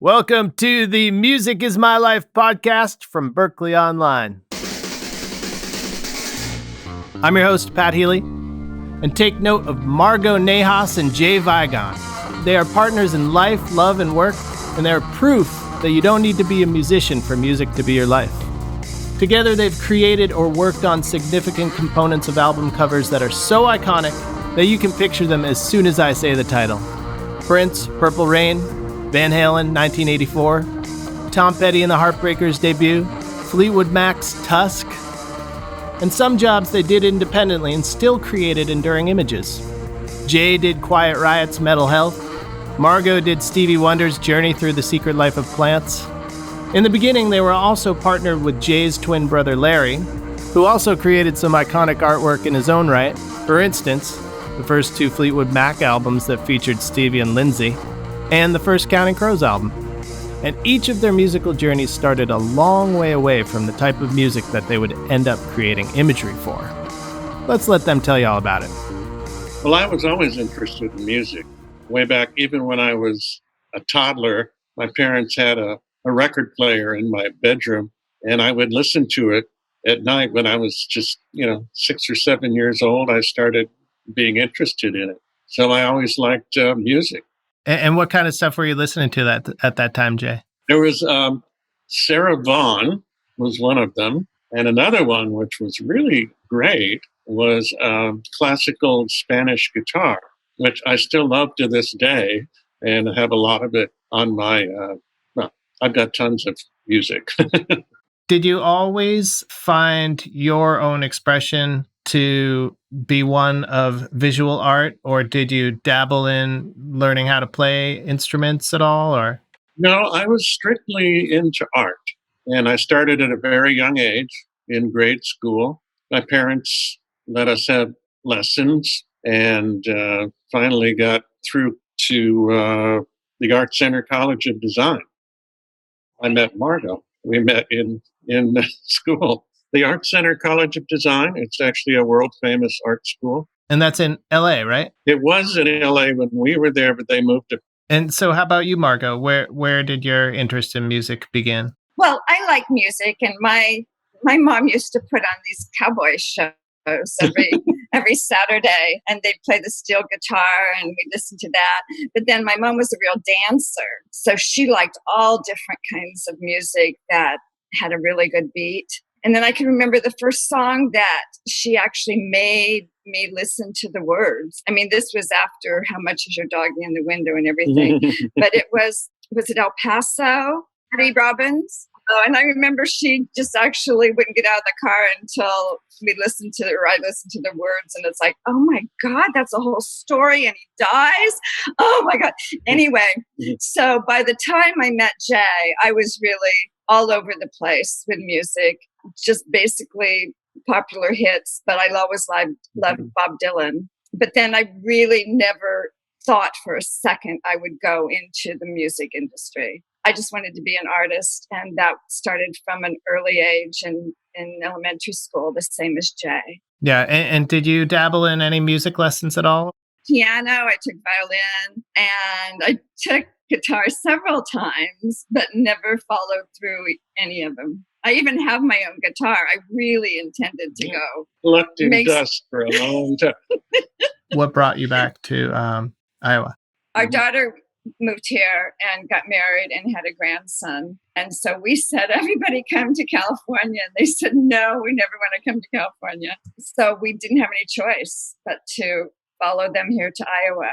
Welcome to the Music is My Life podcast from Berklee Online. I'm your host, Pat Healy, and take note of Margo Nahas and Vigon. They are partners in life, love, and work, and they are proof that you don't need to be a musician for music to be your life. Together, they've created or worked on significant components of album covers that are so iconic that you can picture them as soon as I say the title. Prince, Purple Rain, Van Halen, 1984, Tom Petty and the Heartbreakers debut, Fleetwood Mac's Tusk, and some jobs they did independently and still created enduring images. Jay did Quiet Riot's Metal Health, Margo did Stevie Wonder's Journey Through the Secret Life of Plants. In the beginning, they were also partnered with Jay's twin brother Larry, who also created some iconic artwork in his own right. For instance, the first two Fleetwood Mac albums that featured Stevie and Lindsay, and the first Counting Crows album. And each of their musical journeys started a long way away from the type of music that they would end up creating imagery for. Let's let them tell you all about it. Well, I was always interested in music. Way back, even when I was a toddler, my parents had a record player in my bedroom, and I would listen to it at night. When I was just, 6 or 7 years old, I started being interested in it. So I always liked music. And what kind of stuff were you listening to at that time, Jay? There was Sarah Vaughan was one of them. And another one, which was really great, was classical Spanish guitar, which I still love to this day and have a lot of it on my, I've got tons of music. Did you always find your own expression to be one of visual art, or did you dabble in learning how to play instruments at all? Or no, I was strictly into art, and I started at a very young age in grade school. My parents let us have lessons, and finally got through to the Art Center College of Design. I met Margo. We met in school. The Art Center College of Design, it's actually a world-famous art school. And that's in L.A., right? It was in L.A. when we were there, but they moved it. And so how about you, Margo? Where did your interest in music begin? Well, I like music, and my mom used to put on these cowboy shows every Saturday, and they'd play the steel guitar, and we'd listen to that. But then my mom was a real dancer, so she liked all different kinds of music that had a really good beat. And then I can remember the first song that she actually made me listen to the words. I mean, this was after How Much Is Your Doggy in the Window and everything. But it was it El Paso, Patty Robbins? Oh, and I remember she just actually wouldn't get out of the car until I listened to the words. And it's like, oh my God, that's a whole story. And he dies. Oh my God. Anyway, so by the time I met Jay, I was really all over the place with music, just basically popular hits, but I always loved Bob Dylan. But then I really never thought for a second I would go into the music industry. I just wanted to be an artist, and that started from an early age in elementary school, the same as Jay. Yeah, and did you dabble in any music lessons at all? Piano, I took violin, and I took guitar several times, but never followed through any of them. I even have my own guitar. I really intended to go. Left in dust for a long time. What brought you back to Iowa? Our daughter moved here and got married and had a grandson. And so we said, everybody come to California. And they said, no, we never want to come to California. So we didn't have any choice but to follow them here to Iowa.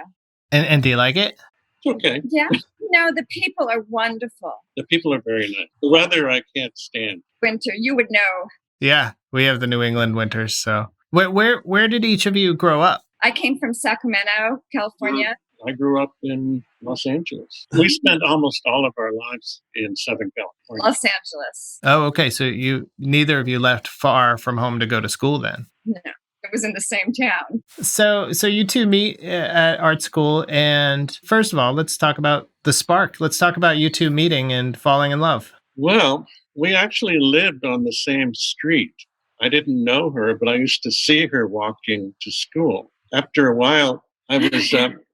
And do you like it? Okay. Yeah. No, the people are wonderful. The people are very nice. The weather I can't stand. Winter, you would know. Yeah, we have the New England winters. So where did each of you grow up? I came from Sacramento, California. I grew up in Los Angeles. We spent almost all of our lives in Southern California. Los Angeles. Oh, okay. So neither of you left far from home to go to school then? No. It was in the same town. So you two meet at art school, and first of all, let's talk about the spark. Let's talk about you two meeting and falling in love. Well, we actually lived on the same street. I didn't know her, but I used to see her walking to school. After a while, I was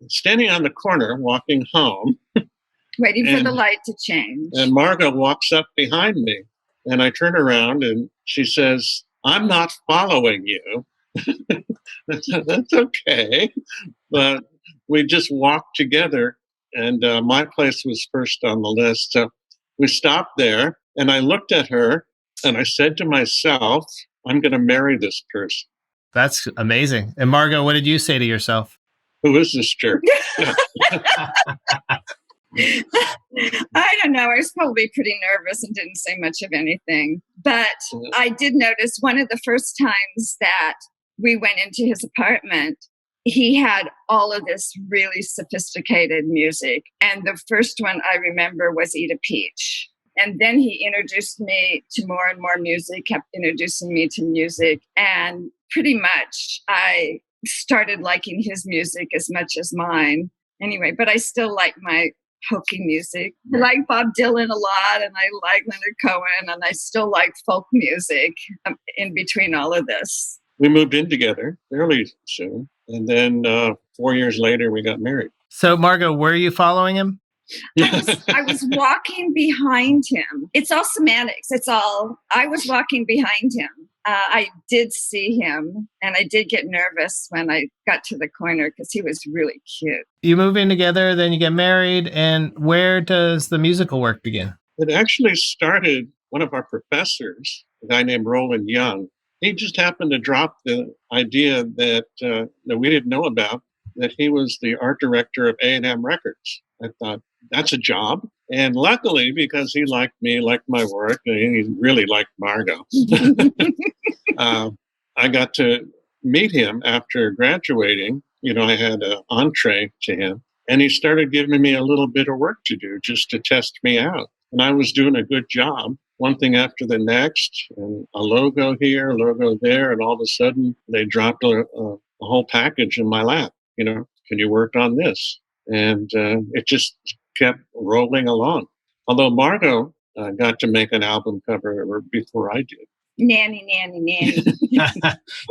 standing on the corner walking home Waiting for the light to change. And Margo walks up behind me, and I turn around and she says, "I'm not following you." That's okay. But we just walked together, and my place was first on the list. So we stopped there, and I looked at her, and I said to myself, "I'm going to marry this person." That's amazing. And Margo, what did you say to yourself? Who is this jerk? I don't know. I was probably pretty nervous and didn't say much of anything. But I did notice one of the first times that we went into his apartment, he had all of this really sophisticated music. And the first one I remember was Eat a Peach. And then he introduced me to more and more music, kept introducing me to music. And pretty much I started liking his music as much as mine. Anyway, but I still like my hokey music. I like Bob Dylan a lot, and I like Leonard Cohen, and I still like folk music in between all of this. We moved in together fairly soon. And then 4 years later, we got married. So, Margo, were you following him? I was walking behind him. It's all semantics. I was walking behind him. I did see him, and I did get nervous when I got to the corner because he was really cute. You move in together, then you get married, and where does the musical work begin? It actually started, one of our professors, a guy named Roland Young, he just happened to drop the idea that we didn't know about, that he was the art director of A&M Records. I thought, that's a job. And luckily, because he liked me, liked my work, and he really liked Margo, I got to meet him after graduating. You know, I had an entree to him, and he started giving me a little bit of work to do just to test me out. And I was doing a good job, one thing after the next, and a logo here, a logo there, and all of a sudden they dropped a whole package in my lap. You know, can you work on this? And it just kept rolling along. Although Margo got to make an album cover before I did. Nanny.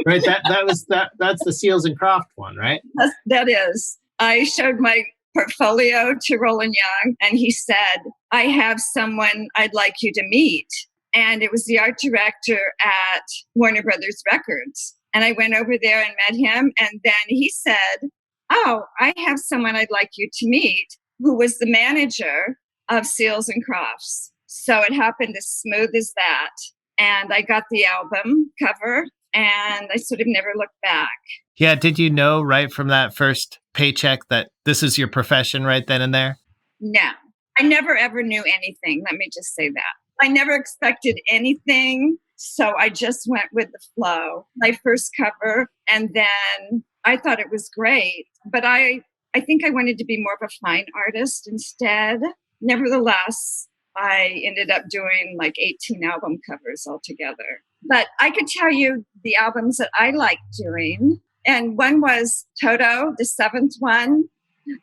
Right. That's the Seals and Croft one, right? That is. I showed my portfolio to Roland Young, and he said, "I have someone I'd like you to meet." And it was the art director at Warner Brothers Records. And I went over there and met him. And then he said, "Oh, I have someone I'd like you to meet," who was the manager of Seals and Crofts. So it happened as smooth as that. And I got the album cover, and I sort of never looked back. Yeah. Did you know right from that first paycheck that this is your profession right then and there? No, I never ever knew anything. Let me just say that. I never expected anything. So I just went with the flow. My first cover, and then I thought it was great. But I think I wanted to be more of a fine artist instead. Nevertheless, I ended up doing like 18 album covers altogether. But I could tell you the albums that I liked doing. And one was Toto, the seventh one.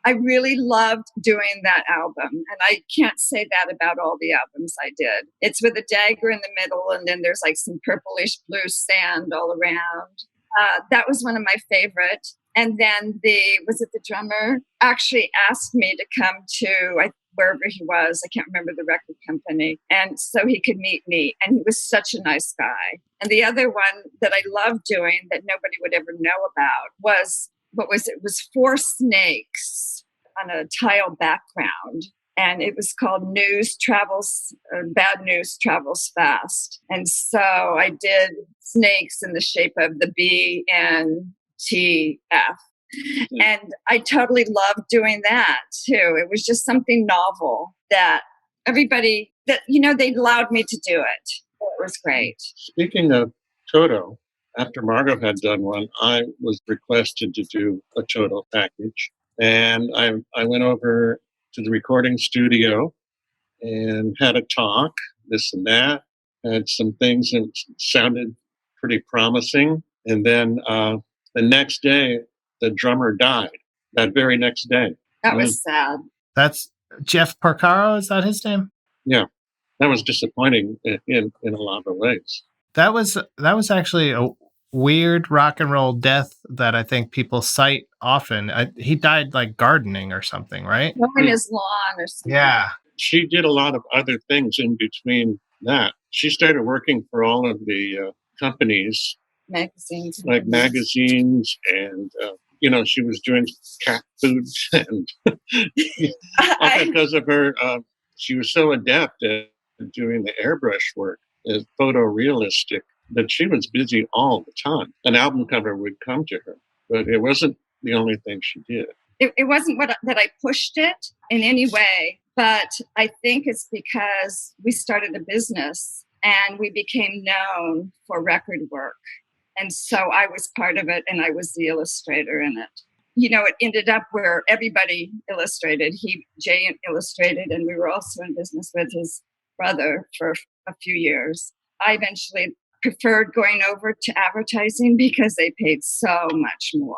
I really loved doing that album. And I can't say that about all the albums I did. It's with a dagger in the middle, and then there's like some purplish blue sand all around. That was one of my favorite. And then the drummer actually asked me to come to wherever he was. I can't remember the record company. And so he could meet me. And he was such a nice guy. And the other one that I loved doing that nobody would ever know about was, it was 4 snakes on a tile background. And it was called Bad News Travels Fast. And so I did snakes in the shape of the BNTF. And I totally loved doing that too. It was just something novel that everybody, they allowed me to do it. It was great. Speaking of Toto, after Margo had done one, I was requested to do a Toto package. And I went over to the recording studio and had a talk, this and that, had some things that sounded pretty promising. And then the next day, the drummer died, that very next day. That was sad. That's Jeff Porcaro, is that his name? Yeah, that was disappointing in a lot of ways. That was actually weird rock and roll death that I think people cite often. He died like gardening or something, right? Mowing his lawn or something. Yeah. She did a lot of other things in between that. She started working for all of the companies, Magazines. like magazines, and she was doing cat food, and all because of her. She was so adept at doing the airbrush work, photorealistic, that she was busy all the time. An album cover would come to her, but it wasn't the only thing she did. It wasn't that I pushed it in any way, but I think it's because we started a business and we became known for record work. And so I was part of it, and I was the illustrator in it. It ended up where everybody illustrated. Jay illustrated, and we were also in business with his brother for a few years. I eventually preferred going over to advertising because they paid so much more.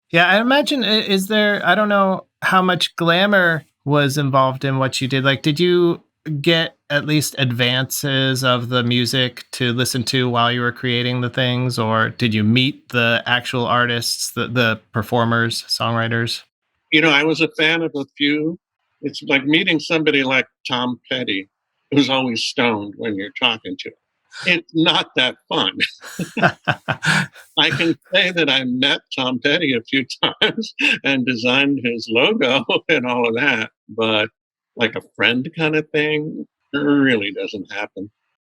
Yeah, I imagine, I don't know how much glamour was involved in what you did. Like, did you get at least advances of the music to listen to while you were creating the things, or did you meet the actual artists, the performers, songwriters? I was a fan of a few. It's like meeting somebody like Tom Petty, who's always stoned when you're talking to him. It's not that fun. I can say that I met Tom Petty a few times and designed his logo and all of that, but like a friend kind of thing, it really doesn't happen.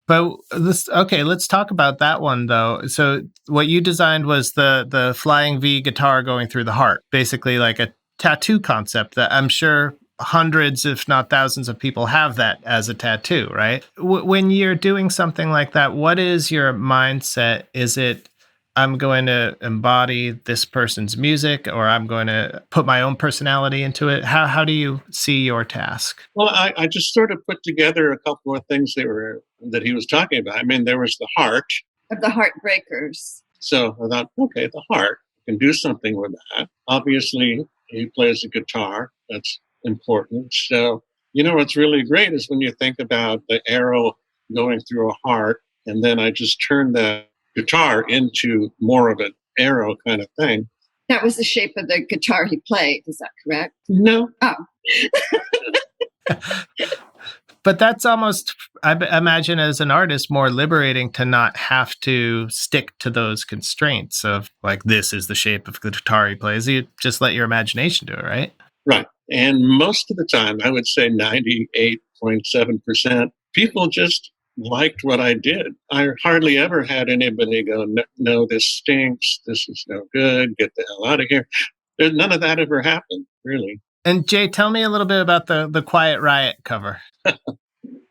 But let's talk about that one though. So what you designed was the flying V guitar going through the heart, basically like a tattoo concept that I'm sure hundreds, if not thousands of people have that as a tattoo, right? When you're doing something like that, what is your mindset? Is it, I'm going to embody this person's music, or I'm going to put my own personality into it? How do you see your task? Well, I just sort of put together a couple of things that he was talking about. I mean, there was the heart. Of the Heartbreakers. So I thought, okay, the heart, I can do something with that. Obviously, he plays the guitar. That's important. So, what's really great is when you think about the arrow going through a heart, and then I just turned that guitar into more of an arrow kind of thing. That was the shape of the guitar he played. Is that correct? No. Oh. But that's almost, I imagine, as an artist, more liberating to not have to stick to those constraints of like, this is the shape of the guitar he plays. You just let your imagination do it, right? Right. And most of the time, I would say 98.7%, people just liked what I did. I hardly ever had anybody go, no, this stinks. This is no good. Get the hell out of here. None of that ever happened, really. And Jay, tell me a little bit about the Quiet Riot cover.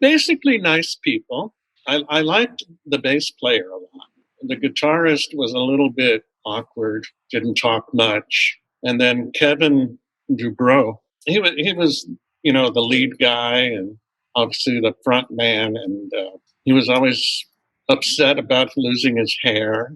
Basically, nice people. I liked the bass player a lot. The guitarist was a little bit awkward, didn't talk much. And then Kevin Dubrow, he was the lead guy and obviously the front man, and he was always upset about losing his hair.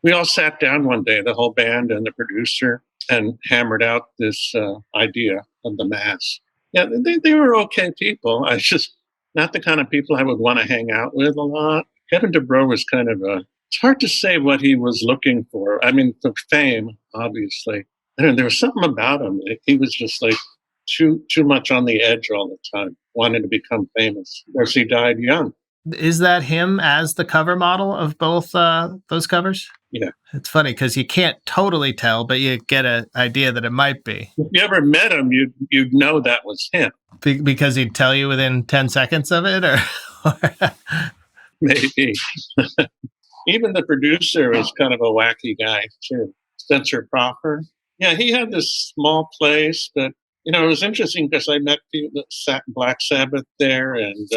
We all sat down one day, the whole band and the producer, and hammered out this idea of the mask. Yeah, they were okay people. I just not the kind of people I would want to hang out with a lot. Kevin Dubrow was kind of it's hard to say what he was looking for. I mean, for fame, obviously. And there was something about him. He was just like too much on the edge all the time, wanting to become famous. Of course, he died young. Is that him as the cover model of both those covers? Yeah. It's funny because you can't totally tell, but you get an idea that it might be. If you ever met him, you'd know that was him. Because he'd tell you within 10 seconds of it? Or Maybe. Even the producer was kind of a wacky guy, too. Spencer Crawford. Yeah, he had this small place, but, it was interesting because I met people that sat in Black Sabbath there and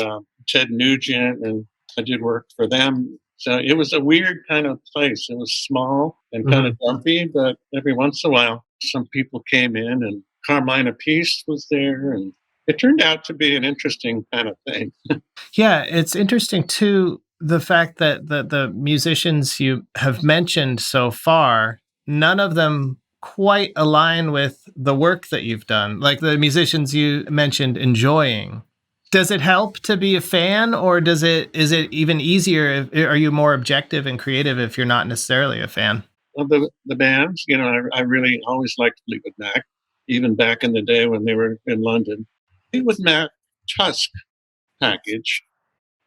Ted Nugent, and I did work for them. So it was a weird kind of place. It was small and kind of dumpy, but every once in a while, some people came in, and Carmine Appice was there, and it turned out to be an interesting kind of thing. Yeah, it's interesting, too, the fact that the musicians you have mentioned so far, none of them quite align with the work that you've done. Like the musicians you mentioned enjoying Does it help to be a fan, or is it even easier? Are you more objective and creative if you're not necessarily a fan? Well, the bands, I really always liked Fleetwood Mac, even back in the day when they were in London. Fleetwood Mac Tusk package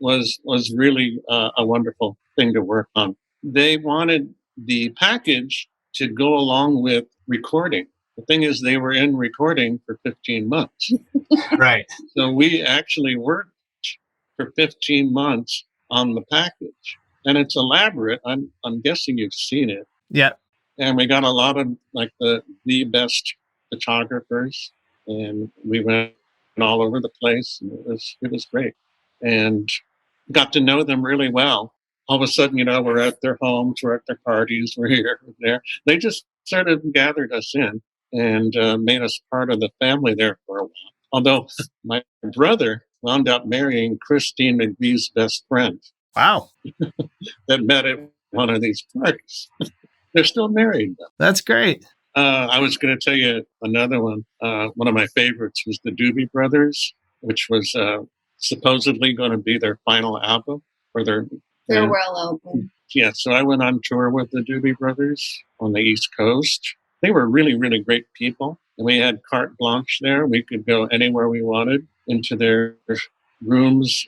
was really a wonderful thing to work on. They wanted the package to go along with recording. The thing is, they were in recording for 15 months. Right. So we actually worked for 15 months on the package. And it's elaborate. I'm guessing you've seen it. Yeah. And we got a lot of like the best photographers, and we went all over the place. And it was great. And got to know them really well. All of a sudden, we're at their homes, we're at their parties, we're here, we're there. They just sort of gathered us in and made us part of the family there for a while. Although my brother wound up marrying Christine McVie's best friend. Wow. That met at one of these parties. They're still married, though. That's great. I was going to tell you another one. One of my favorites was the Doobie Brothers, which was supposedly going to be their final album or their farewell album. Yeah, so I went on tour with the Doobie Brothers on the East Coast. They were really, really great people. And we had carte blanche there. We could go anywhere we wanted into their rooms,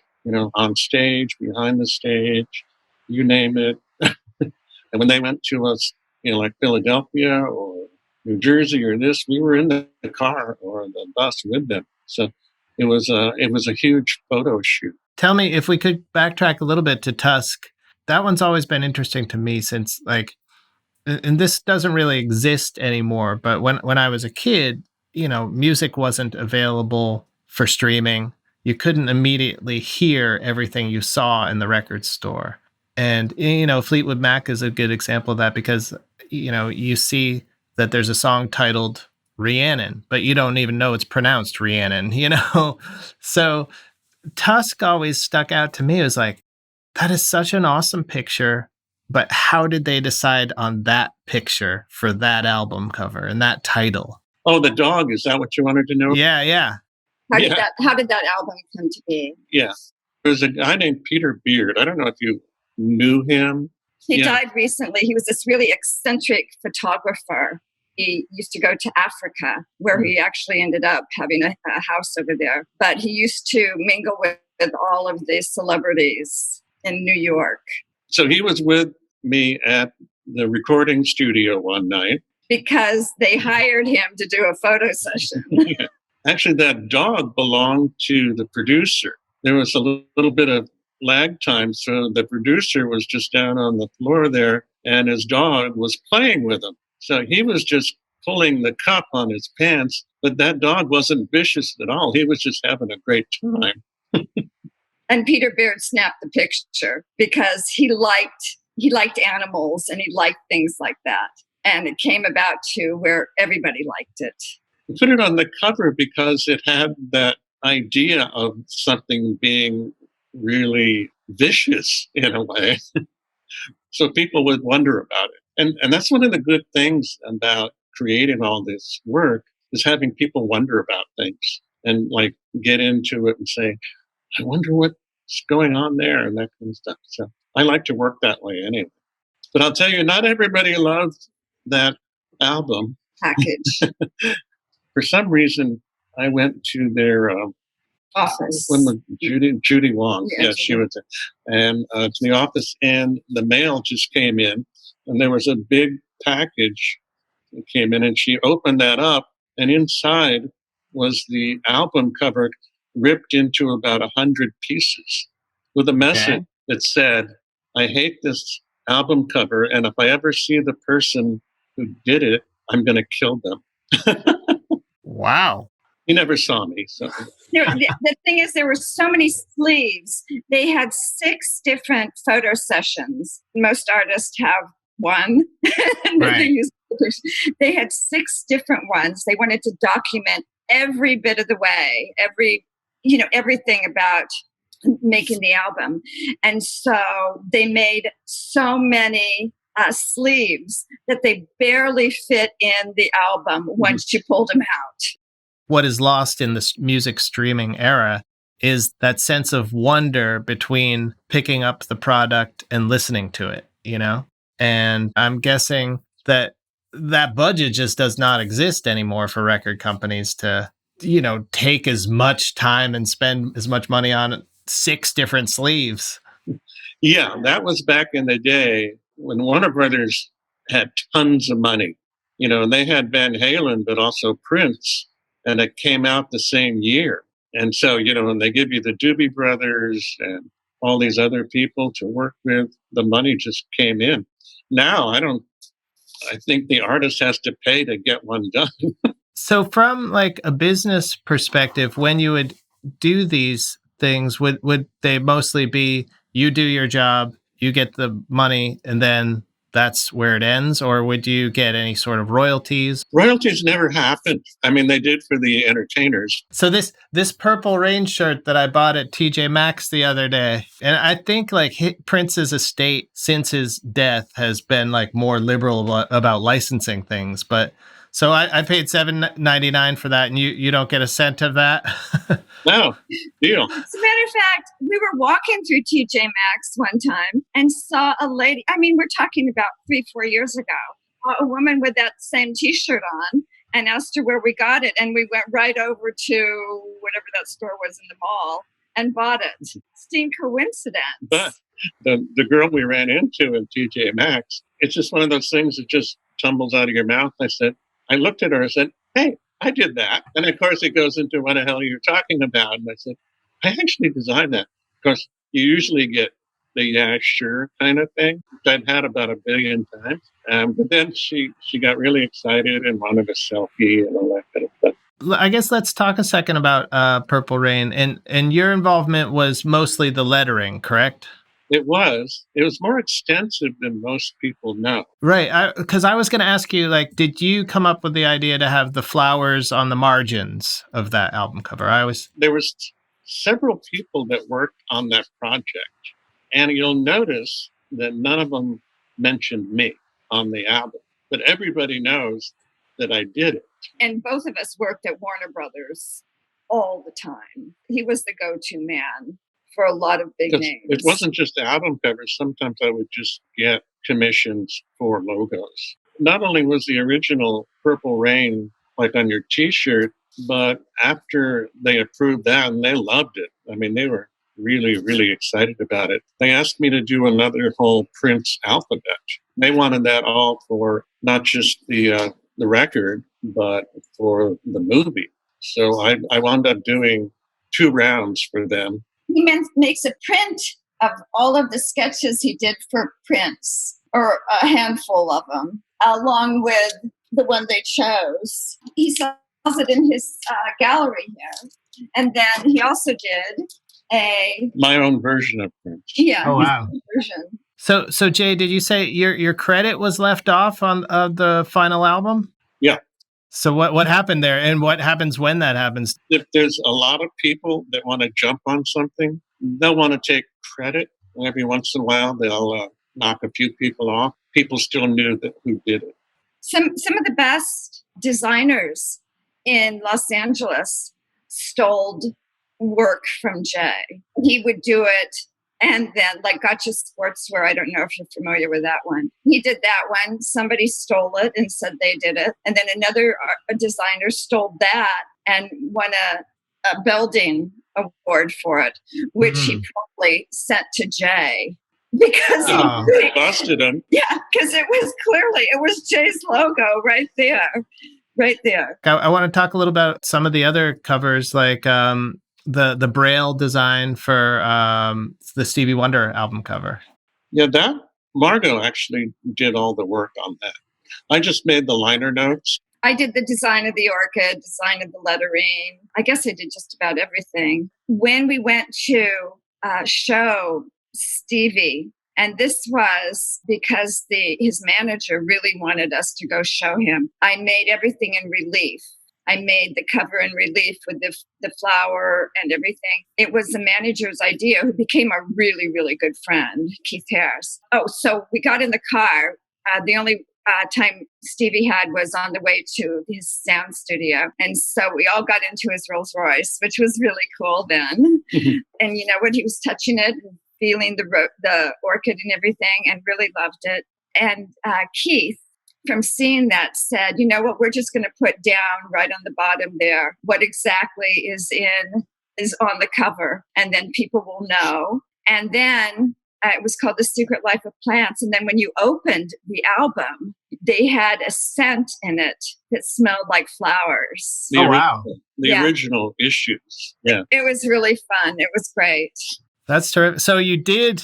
on stage, behind the stage, you name it. And when they went to us, like Philadelphia or New Jersey or this, we were in the car or the bus with them. So it was a huge photo shoot. Tell me, if we could backtrack a little bit to Tusk, that one's always been interesting to me since, and this doesn't really exist anymore, but when I was a kid, music wasn't available for streaming. You couldn't immediately hear everything you saw in the record store. And, Fleetwood Mac is a good example of that because, you see that there's a song titled Rhiannon, but you don't even know it's pronounced Rhiannon, So Tusk always stuck out to me as like, that is such an awesome picture, but how did they decide on that picture for that album cover and that title? Oh, the dog. Is that what you wanted to know? Yeah. How did that album come to be? Yeah. There's a guy named Peter Beard. I don't know if you knew him. He died recently. He was this really eccentric photographer. He used to go to Africa, where he actually ended up having a house over there. But he used to mingle with all of the celebrities in New York. So he was with me at the recording studio one night. Because they hired him to do a photo session. Yeah. Actually, that dog belonged to the producer. There was a little bit of lag time, so the producer was just down on the floor there, and his dog was playing with him. So he was just pulling the cup on his pants, but that dog wasn't vicious at all. He was just having a great time. And Peter Beard snapped the picture because he liked animals and he liked things like that. And it came about to where everybody liked it. I put it on the cover because it had that idea of something being really vicious in a way. So people would wonder about it. And that's one of the good things about creating all this work is having people wonder about things and get into it and say, I wonder what's going on there and that kind of stuff. So I like to work that way anyway. But I'll tell you, not everybody loved that album package. For some reason, I went to their office. When Judy Wong, she was there, and to the office, and the mail just came in, and there was a big package that came in, and she opened that up, and inside was the album cover ripped into about 100 pieces with a message that said, I hate this album cover, and if I ever see the person who did it, I'm going to kill them. Wow. He never saw me. So the thing is, there were so many sleeves. They had 6 different photo sessions. Most artists have one. Right. They had 6 different ones. They wanted to document every bit of the way, everything about making the album. And so they made so many sleeves that they barely fit in the album once you pulled them out. What is lost in this music streaming era is that sense of wonder between picking up the product and listening to it, you know? And I'm guessing that that budget just does not exist anymore for record companies to, you know, take as much time and spend as much money on 6 different sleeves. Yeah, that was back in the day when Warner Brothers had tons of money. You know, and they had Van Halen, but also Prince, and it came out the same year. And so, you know, when they give you the Doobie Brothers and all these other people to work with, the money just came in. Now, I think the artist has to pay to get one done. So from like a business perspective, when you would do these things, would they mostly be you do your job, you get the money, and then that's where it ends? Or would you get any sort of royalties? Royalties never happened. I mean, they did for the entertainers. So this Purple Rain shirt that I bought at TJ Maxx the other day, and I think like Prince's estate since his death has been like more liberal about licensing things, but so I paid $7.99 for that, and you don't get a cent of that. No, deal. As a matter of fact, we were walking through TJ Maxx one time and saw a lady. I mean, we're talking about 3-4 years ago. A woman with that same T-shirt on, and asked her where we got it, and we went right over to whatever that store was in the mall and bought it. Interesting coincidence. But the girl we ran into in TJ Maxx, it's just one of those things that just tumbles out of your mouth. I looked at her and said, "Hey, I did that." And of course, it goes into what the hell you're talking about. And I said, "I actually designed that." Of course, you usually get the "yeah, sure" kind of thing, which I've had about 1 billion times. But then she got really excited and wanted a selfie and all that kind of stuff. I guess let's talk a second about Purple Rain. And your involvement was mostly the lettering, correct? It was more extensive than most people know. Right. Because I was going to ask you, like, did you come up with the idea to have the flowers on the margins of that album cover? There was several people that worked on that project, and you'll notice that none of them mentioned me on the album, but everybody knows that I did it. And both of us worked at Warner Brothers all the time. He was the go-to man for a lot of big names. It wasn't just the album covers. Sometimes I would just get commissions for logos. Not only was the original Purple Rain like on your T-shirt, but after they approved that, and they loved it. I mean, they were really, really excited about it. They asked me to do another whole Prince alphabet. They wanted that all for not just the record, but for the movie. So I wound up doing 2 rounds for them. He makes a print of all of the sketches he did for Prince, or a handful of them, along with the one they chose. He sells it in his gallery here. And then he also did my own version of Prince. Yeah. Oh, wow. Version. So Jay, did you say your credit was left off on the final album? Yeah. So what happened there, and what happens when that happens? If there's a lot of people that want to jump on something, they'll want to take credit. And every once in a while, they'll knock a few people off. People still knew who did it. Some of the best designers in Los Angeles stole work from Jay. He would do it. And then, like Gotcha Sportswear, I don't know if you're familiar with that one. He did that one. Somebody stole it and said they did it. And then another designer stole that and won a building award for it, which he probably sent to Jay because he busted him. Yeah, because it was Jay's logo right there. Right there. I want to talk a little about some of the other covers, like the braille design for the Stevie Wonder album cover. Yeah, that Margo actually did all the work on that. I just made the liner notes. I did the design of the orchid, design of the lettering. I guess I did just about everything. When we went to show Stevie, and this was because his manager really wanted us to go show him, I made everything in relief. I made the cover in relief with the flower and everything. It was the manager's idea, who became a really, really good friend, Keith Harris. Oh, so we got in the car. The only time Stevie had was on the way to his sound studio. And so we all got into his Rolls Royce, which was really cool then. And you know what? He was touching it and feeling the orchid and everything and really loved it. And Keith, from seeing that, said, you know what? We're just going to put down right on the bottom there what exactly is on the cover. And then people will know. And then it was called The Secret Life of Plants. And then when you opened the album, they had a scent in it that smelled like flowers. Wow. The original issues. Yeah. It was really fun. It was great. That's terrific. So you did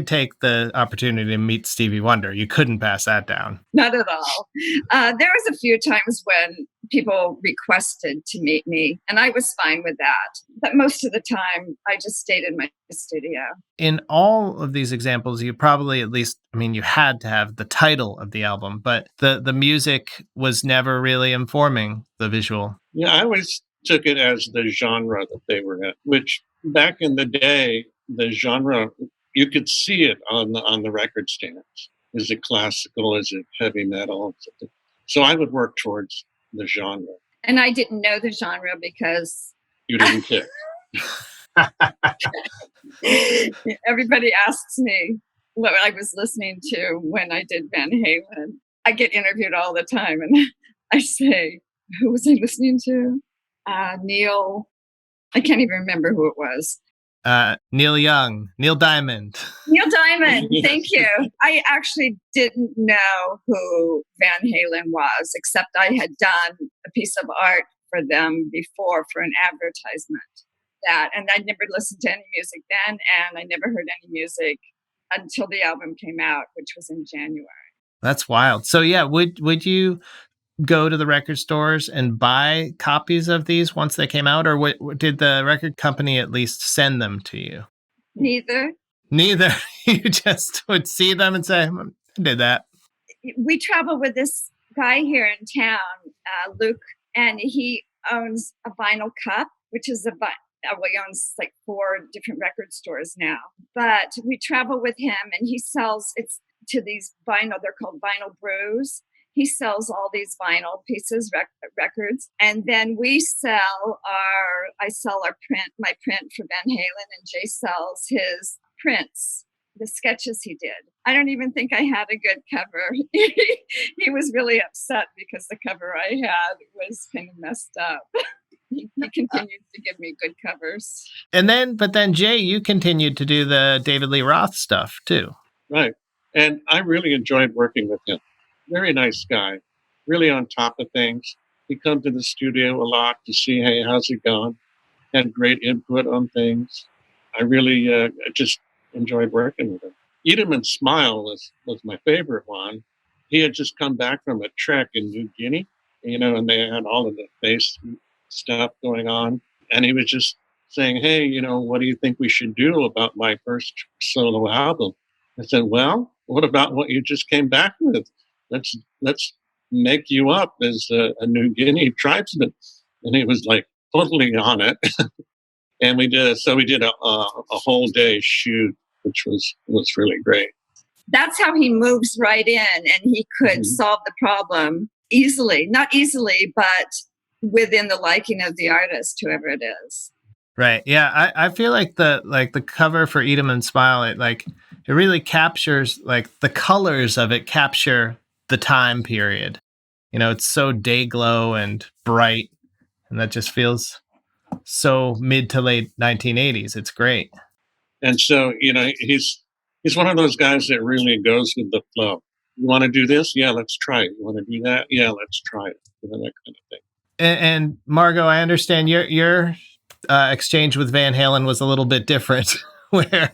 take the opportunity to meet Stevie Wonder. You couldn't pass that down. Not at all. There was a few times when people requested to meet me, and I was fine with that. But most of the time, I just stayed in my studio. In all of these examples, you probably you had to have the title of the album, but the music was never really informing the visual. Yeah, I always took it as the genre that they were in, which back in the day, the genre, you could see it on the record stands. Is it classical? Is it heavy metal? So I would work towards the genre. And I didn't know the genre because you didn't care. Everybody asks me what I was listening to when I did Van Halen. I get interviewed all the time, and I say, who was I listening to? Neil. I can't even remember who it was. Neil Young, Neil Diamond. Neil Diamond, thank you. I actually didn't know who Van Halen was, except I had done a piece of art for them before for an advertisement. And I never listened to any music then, and I never heard any music until the album came out, which was in January. That's wild. So yeah, would you go to the record stores and buy copies of these once they came out, or did the record company at least send them to you? Neither. You just would see them and say, I did that. We travel with this guy here in town, Luke, and he owns a vinyl cup, which is he owns like 4 different record stores now. But we travel with him, and he sells it's to these vinyl. They're called vinyl brews. He sells all these vinyl pieces, records, and then I sell my print for Van Halen, and Jay sells his prints, the sketches he did. I don't even think I had a good cover. He was really upset because the cover I had was kind of messed up. He continued to give me good covers. But then Jay, you continued to do the David Lee Roth stuff too. Right. And I really enjoyed working with him. Very nice guy, really on top of things. He'd come to the studio a lot to see, hey, how's it going? Had great input on things. I really just enjoyed working with him. Eat 'em and Smile was my favorite one. He had just come back from a trek in New Guinea, and they had all of the bass stuff going on. And he was just saying, hey, what do you think we should do about my first solo album? I said, well, what about what you just came back with? Let's make you up as a New Guinea tribesman. And he was like totally on it. And we did a whole day shoot, which was really great. That's how he moves right in, and he could solve the problem easily. Not easily, but within the liking of the artist, whoever it is. Right. Yeah. I feel like the cover for Eat 'em and Smile, it really captures, the colors of it capture the time period. It's so day glow and bright, and that just feels so mid to late 1980s. It's great. And so, he's one of those guys that really goes with the flow. You want to do this? Yeah, let's try it. You want to do that? Yeah, let's try it. That kind of thing. And Margo, I understand your exchange with Van Halen was a little bit different. Where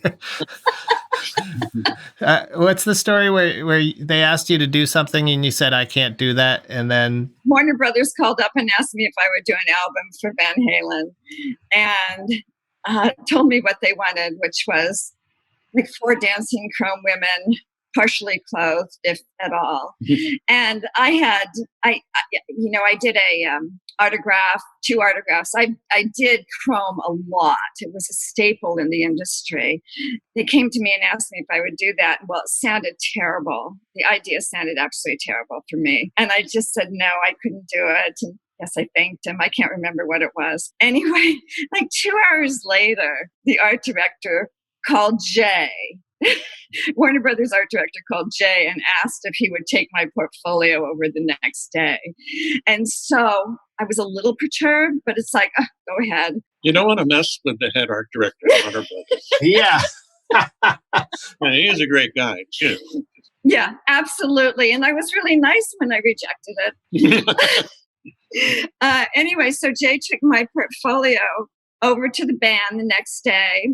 what's the story where they asked you to do something and you said, I can't do that, and then Warner Brothers called up and asked me if I would do an album for Van Halen, and told me what they wanted, which was like 4 dancing chrome women partially clothed, if at all. And I did two autographs. I did chrome a lot. It was a staple in the industry. They came to me and asked me if I would do that. Well, it sounded terrible. The idea sounded absolutely terrible for me. And I just said, no, I couldn't do it. And yes, I thanked him. I can't remember what it was. Anyway, like 2 hours later, the art director called Jay. Warner Brothers art director called Jay and asked if he would take my portfolio over the next day. And so I was a little perturbed, but it's like, oh, go ahead. You don't want to mess with the head art director of Warner Brothers. Yeah. Yeah, he is a great guy, too. Yeah, absolutely. And I was really nice when I rejected it. Anyway, so Jay took my portfolio over to the band the next day.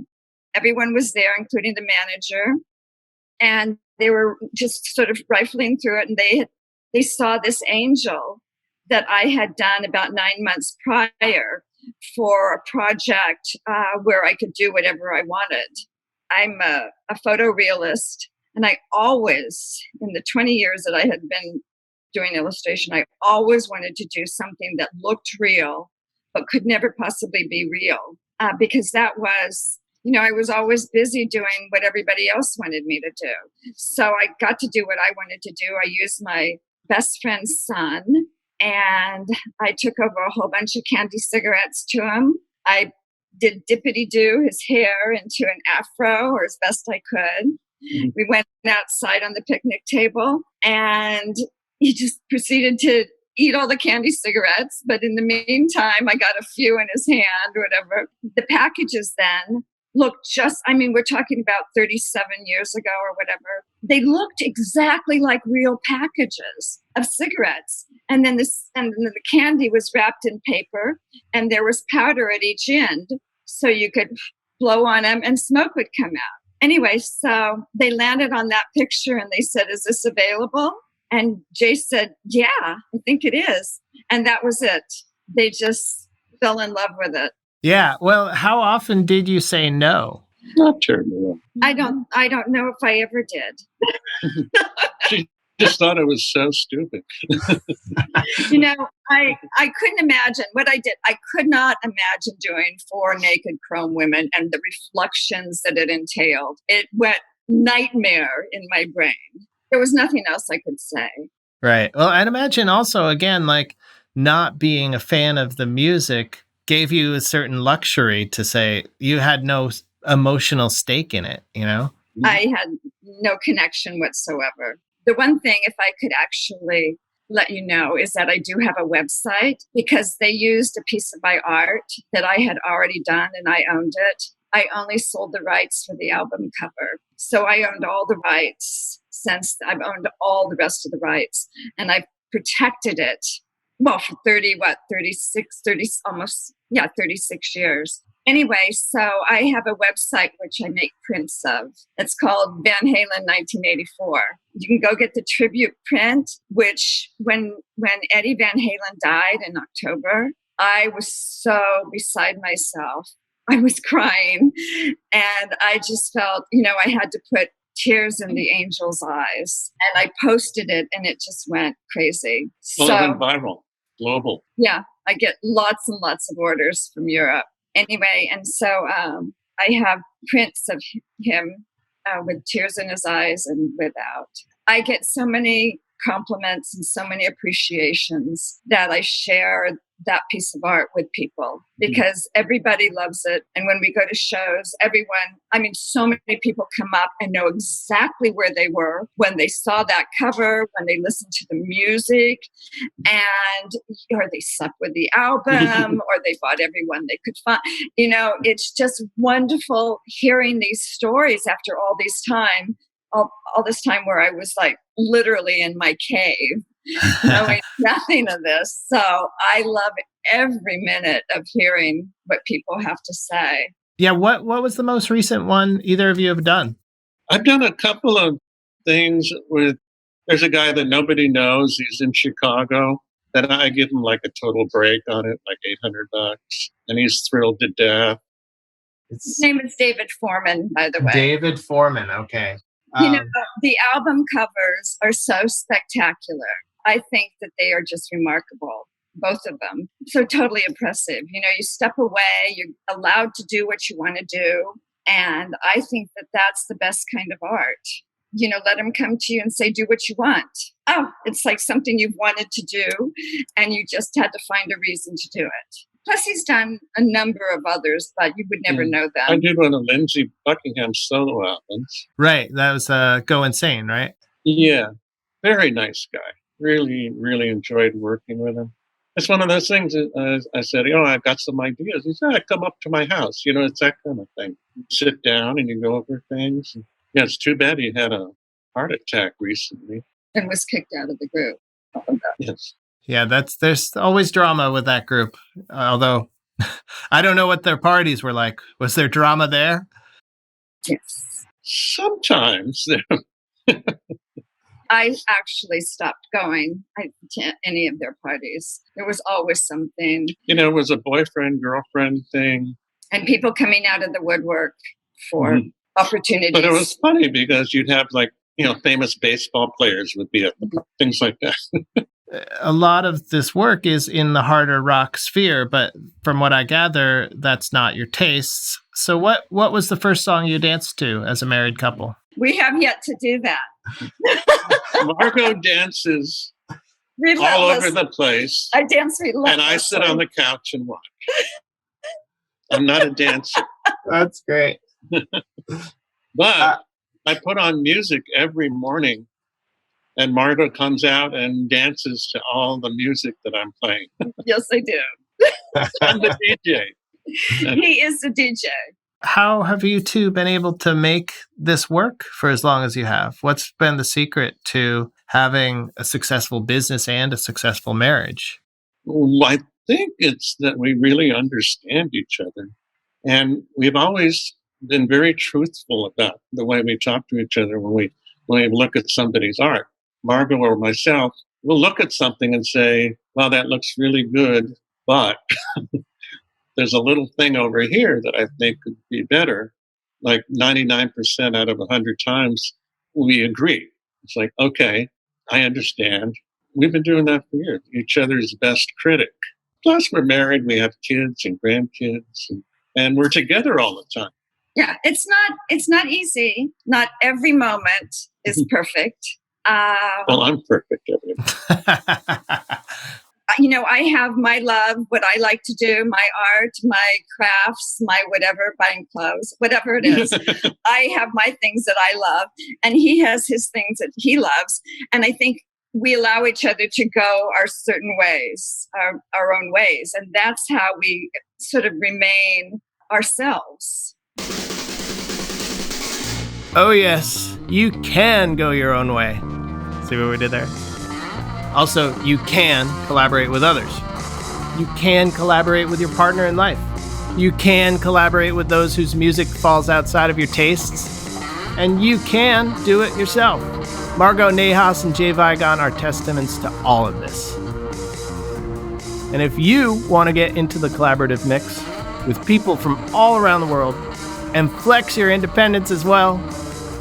Everyone was there, including the manager, and they were just sort of rifling through it. And they saw this angel that I had done about 9 months prior for a project where I could do whatever I wanted. I'm a photorealist, and I always, in the 20 years that I had been doing illustration, I always wanted to do something that looked real, but could never possibly be real, because that was, I was always busy doing what everybody else wanted me to do. So I got to do what I wanted to do. I used my best friend's son, and I took over a whole bunch of candy cigarettes to him. I did dippity-doo his hair into an afro, or as best I could. Mm-hmm. We went outside on the picnic table, and he just proceeded to eat all the candy cigarettes. But in the meantime, I got a few in his hand, whatever. The packages then looked we're talking about 37 years ago or whatever. They looked exactly like real packages of cigarettes. And then the candy was wrapped in paper, and there was powder at each end, so you could blow on them and smoke would come out. Anyway, so they landed on that picture and they said, "Is this available?" And Jay said, "Yeah, I think it is." And that was it. They just fell in love with it. Yeah. Well, how often did you say no? Not terribly. I don't know if I ever did. She just thought it was so stupid. I couldn't imagine what I did. I could not imagine doing 4 naked chrome women and the reflections that it entailed. It went nightmare in my brain. There was nothing else I could say. Right. Well, I'd imagine also, again, like not being a fan of the music gave you a certain luxury to say you had no emotional stake in it, I had no connection whatsoever. The one thing, if I could actually let you know, is that I do have a website, because they used a piece of my art that I had already done and I owned it. I only sold the rights for the album cover. So I owned all the rights since I've owned all the rest of the rights, and I've protected it. Well, for 36 years. Anyway, so I have a website which I make prints of. It's called Van Halen 1984. You can go get the tribute print, which when Eddie Van Halen died in October, I was so beside myself. I was crying, and I just felt, I had to put tears in the angel's eyes, and I posted it, and it just went crazy. Well, it went viral. Global. Yeah, I get lots and lots of orders from Europe. Anyway, and so I have prints of him with tears in his eyes and without. I get so many compliments and so many appreciations that I share that piece of art with people, because everybody loves it. And when we go to shows, so many people come up and know exactly where they were when they saw that cover, when they listened to the music, or they slept with the album, or they bought every one they could find. It's just wonderful hearing these stories after all this time where I was like literally in my cave, knowing nothing of this. So I love every minute of hearing what people have to say. Yeah. What was the most recent one either of you have done? I've done a couple of things there's a guy that nobody knows. He's in Chicago, that I give him like a total break on it, like $800, and he's thrilled to death. His name is David Foreman, by the way. David Foreman. Okay. The album covers are so spectacular. I think that they are just remarkable, both of them. So totally impressive. You step away, you're allowed to do what you want to do. And I think that that's the best kind of art. Let them come to you and say, do what you want. Oh, it's like something you've wanted to do, and you just had to find a reason to do it. Plus, he's done a number of others, but you would never know them. I did one of Lindsey Buckingham's solo albums. Right. That was Go Insane, right? Yeah. Very nice guy. Really, really enjoyed working with him. It's one of those things I said, I've got some ideas. He said, come up to my house. It's that kind of thing. You sit down and you go over things. Yeah, it's too bad he had a heart attack recently. And was kicked out of the group. Yes. Yeah, there's always drama with that group. Although I don't know what their parties were like. Was there drama there? Yes. Sometimes. I actually stopped going to any of their parties. There was always something. It was a boyfriend-girlfriend thing. And people coming out of the woodwork for opportunities. But it was funny because you'd have famous baseball players would be at things like that. A lot of this work is in the harder rock sphere, but from what I gather, that's not your tastes. So what was the first song you danced to as a married couple? We have yet to do that. Margo dances all over the place. I dance relentlessly. And I sit on the couch and watch. I'm not a dancer. That's great. But I put on music every morning, and Margo comes out and dances to all the music that I'm playing. Yes, I do. I'm the DJ. He is the DJ. How have you two been able to make this work for as long as you have? What's been the secret to having a successful business and a successful marriage? Well, I think it's that we really understand each other. And we've always been very truthful about the way we talk to each other when we look at somebody's art. Margo or myself will look at something and say, wow, that looks really good, but there's a little thing over here that I think could be better. Like 99% out of 100 times, we agree. It's like, okay, I understand. We've been doing that for years. Each other's best critic. Plus, we're married. We have kids and grandkids, and we're together all the time. Yeah, it's not easy. Not every moment is perfect. Well, I'm perfect every moment. I have my love, what I like to do, my art, my crafts, my whatever, buying clothes, whatever it is. I have my things that I love, and he has his things that he loves. And I think we allow each other to go our certain ways, our own ways. And that's how we sort of remain ourselves. Oh, yes, you can go your own way. See what we did there? Also, you can collaborate with others. You can collaborate with your partner in life. You can collaborate with those whose music falls outside of your tastes. And you can do it yourself. Margo Nahas and Jay Vigon are testaments to all of this. And if you want to get into the collaborative mix with people from all around the world and flex your independence as well,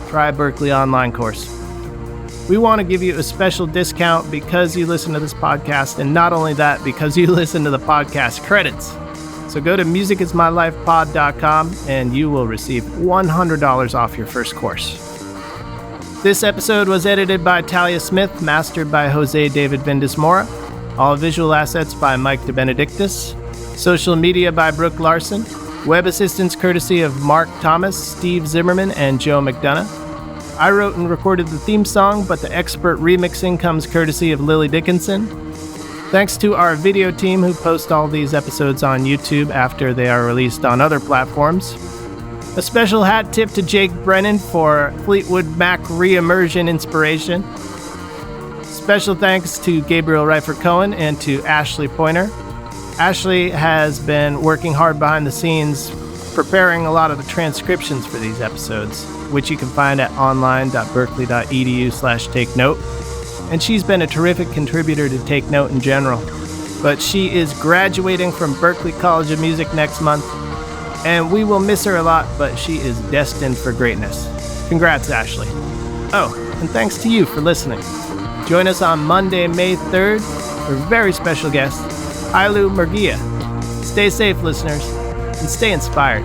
try a Berklee online course. We want to give you a special discount because you listen to this podcast, and not only that, because you listen to the podcast credits. So go to musicismylifepod.com and you will receive $100 off your first course. This episode was edited by Talia Smith, mastered by Jose David Vindesmora. All visual assets by Mike DeBenedictis. Social media by Brooke Larson. Web assistance courtesy of Mark Thomas, Steve Zimmerman, and Joe McDonough. I wrote and recorded the theme song, but the expert remixing comes courtesy of Lily Dickinson. Thanks to our video team who post all these episodes on YouTube after they are released on other platforms. A special hat tip to Jake Brennan for Fleetwood Mac re-immersion inspiration. Special thanks to Gabriel Reifer-Cohen and to Ashley Pointer. Ashley has been working hard behind the scenes, preparing a lot of the transcriptions for these episodes, which you can find at online.berklee.edu/take-note. And she's been a terrific contributor to Take Note in general. But she is graduating from Berklee College of Music next month, and we will miss her a lot, but she is destined for greatness. Congrats, Ashley. Oh, and thanks to you for listening. Join us on Monday, May 3rd for a very special guest, Ailu Murgia. Stay safe, listeners, and stay inspired.